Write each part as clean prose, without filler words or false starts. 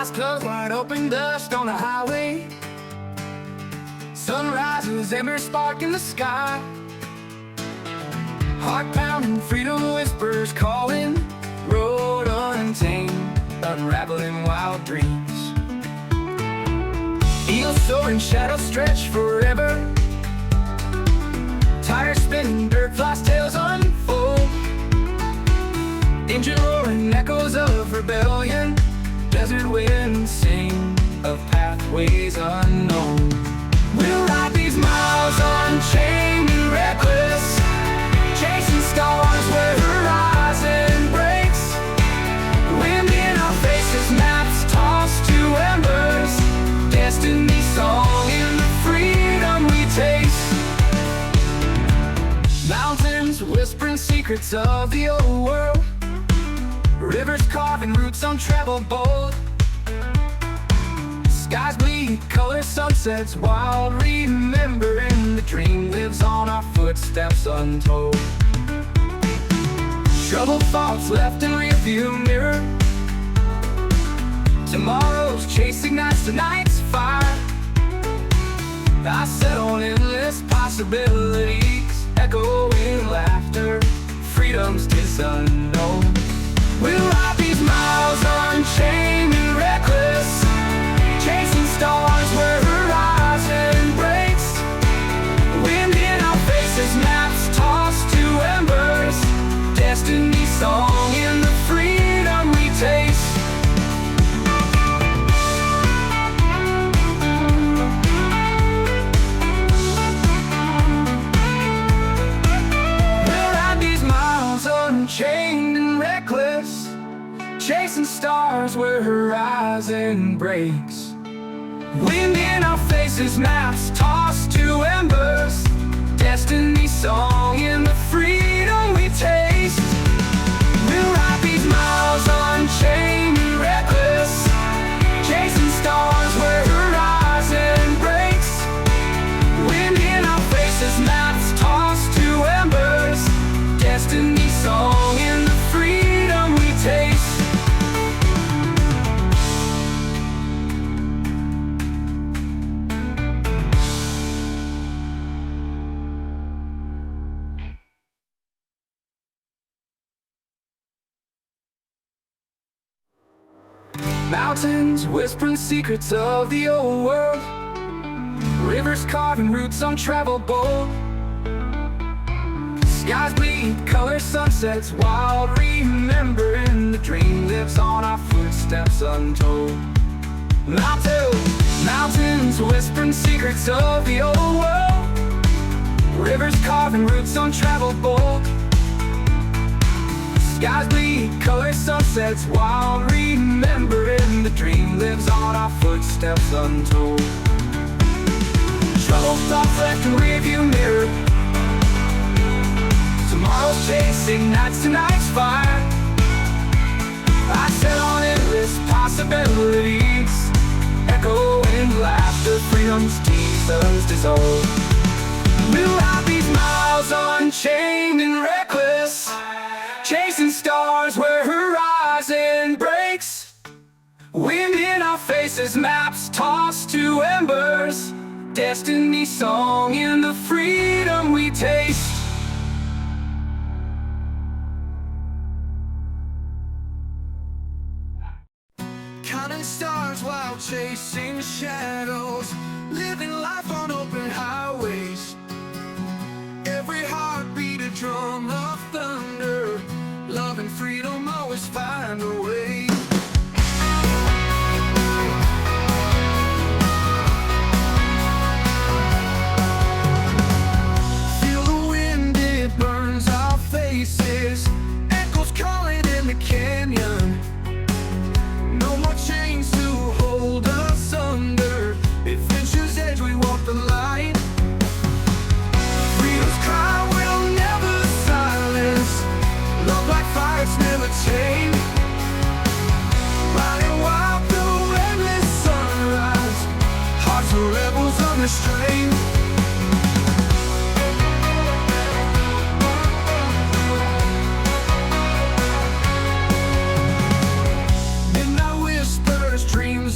eyes closed, wide open, dust on the highway. Sunrises, embers spark in the sky. Heart pounding, freedom whispers calling. Road untamed, unraveling wild dreams. Eagles soaring, shadows stretch forever. Tires spinning, dirt flies, tails unfold. Engine roaring, echoes of rebellion. Desert winds sing of pathways unknown. We'll ride these miles unchained and reckless, chasing stars where horizon breaks. Wind in our faces, maps tossed to embers. Destiny song in the freedom we taste. Mountains whispering secrets of the old world. Rivers carving roots on travel bold. Skies bleed, color sunsets wild, remembering the dream lives on our footsteps untold. Troubled thoughts left in rearview mirror. Tomorrow's chase ignites tonight's fire. I set on endless possibilities, echoing laughter, freedom's kiss unknown. We'll ride these miles unchained and reckless, chasing stars where horizon breaks. Wind in our faces, maps tossed to embers. Destiny song in the freedom we taste. We'll ride these miles unchained and reckless, chasing stars where horizon breaks. Wind in our faces, maps tossed to embers. Destiny song in the freedom we taste. We'll ride these miles unchained and reckless, chasing stars where horizon breaks. Wind in our faces, maps tossed to embers. Destiny song in the freedom we taste. Mountains whispering secrets of the old world. Rivers carving roots on travel bold. Skies bleed, color sunsets wild, remembering the dream lives on our footsteps untold. Mountains whispering secrets of the old world. Rivers carving roots on travel bold. Skies bleed, color sunsets wild, remembering the dream lives on our footsteps untold. Troubled thoughts left in rearview mirror. Tomorrow's chase ignites tonight's fire. I set on endless possibilities, echoing laughter, freedom's teasers dissolve. We'll ride these miles unchained and reckless, chasing stars where horizon breaks. Wind in our faces, maps tossed to embers. Destiny song in the freedom we taste. Counting stars while chasing shadows, living life on open highways. Every heartbeat a drum of thunder. Love and freedom always find a way. Feel the wind, it burns our faces. Echoes calling in the canyon. No more chains to hold us under. Adventure's edge, we walk the line. Freedom's cry will never silence. Love like fire, it's never tamed. Riding wild through endless sunrise. Hearts are rebels unrestrained. Midnight whispers, dreams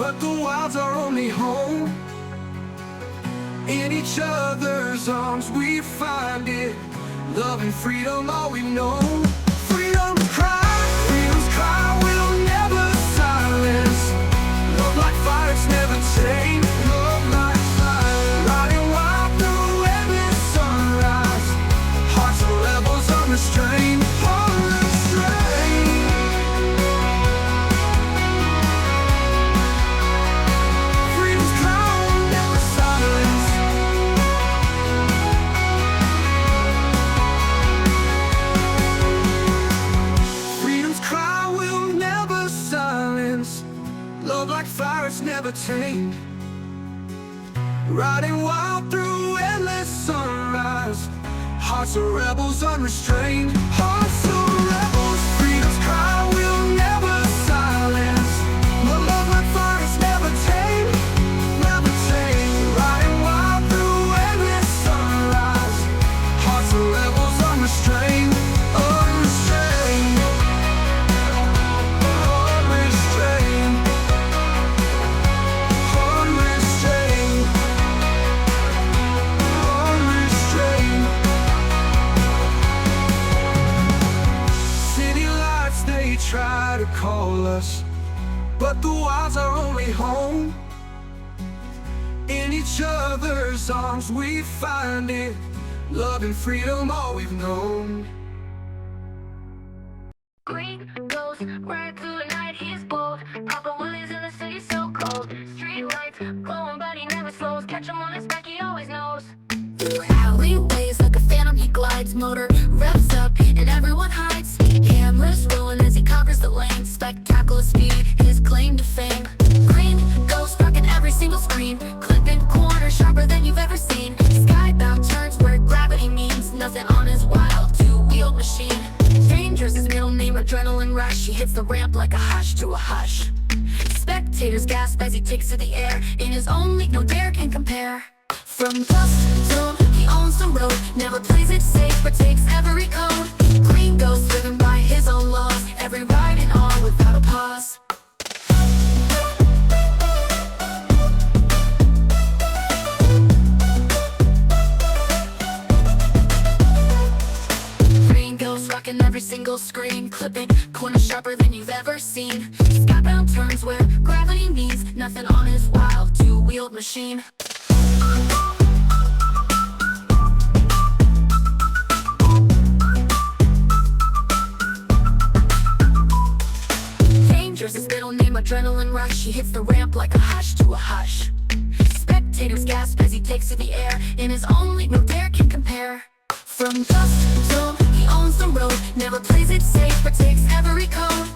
but the wilds are only home. In each other's arms we find it, love and freedom all we've known. Freedom's cry will never silence. Love like fire, it's never tame. Love like fire, riding wild through endless sunrise. Hearts of rebels unrestrained, unrestrained. Freedom's cry will never silence. Freedom's cry will never silence. Love like fire, it's never tamed. Riding wild through endless sunrise. Hearts of rebels unrestrained. Hearts of rebels. Freedom's cry will never silence. Love like fire, it's never tamed. Never tamed. Riding wild through endless sunrise. Hearts of rebels unrestrained. Unrestrained. Unrestrained. Unrestrained. Unrestrained. City lights, they try to call us, but the wilds are only home. In each other's arms we find it, love and freedom all we've known. Green goes right through the night, he's bold. Papa Willie's in the city so cold. Street lights glowing but he never slows. Catch him on his back, he always knows. Through alleyways like a phantom he glides. Motor revs up and everyone hides. Cameras rolling as he conquers the lane. Spectacular speed, his claim to fame. Green goes rocking every single screen. Clipping corners sharper than you've ever seen. Skybound turns where gravity means nothing on his wild two-wheeled machine. Danger's his middle name, adrenaline rush. He hits the ramp like a hush to a hush. Spectators gasp as he takes to the air. In his own league, no dare can compare. From dusk till he owns the road, never plays it safe but takes every code. Green Ghost driven by his own laws, every ride in awe without a pause. Green Ghost rocking every single screen. Clipping corners sharper than you've ever seen. Skybound turns where gravity means nothing on his wild two-wheeled machine. Danger's his middle name, adrenaline rush. He hits the ramp like a hush to a hush. Spectators gasp as he takes to the air. In his own league, no dare can compare. From dusk till he owns the road, never plays it safe but takes every code.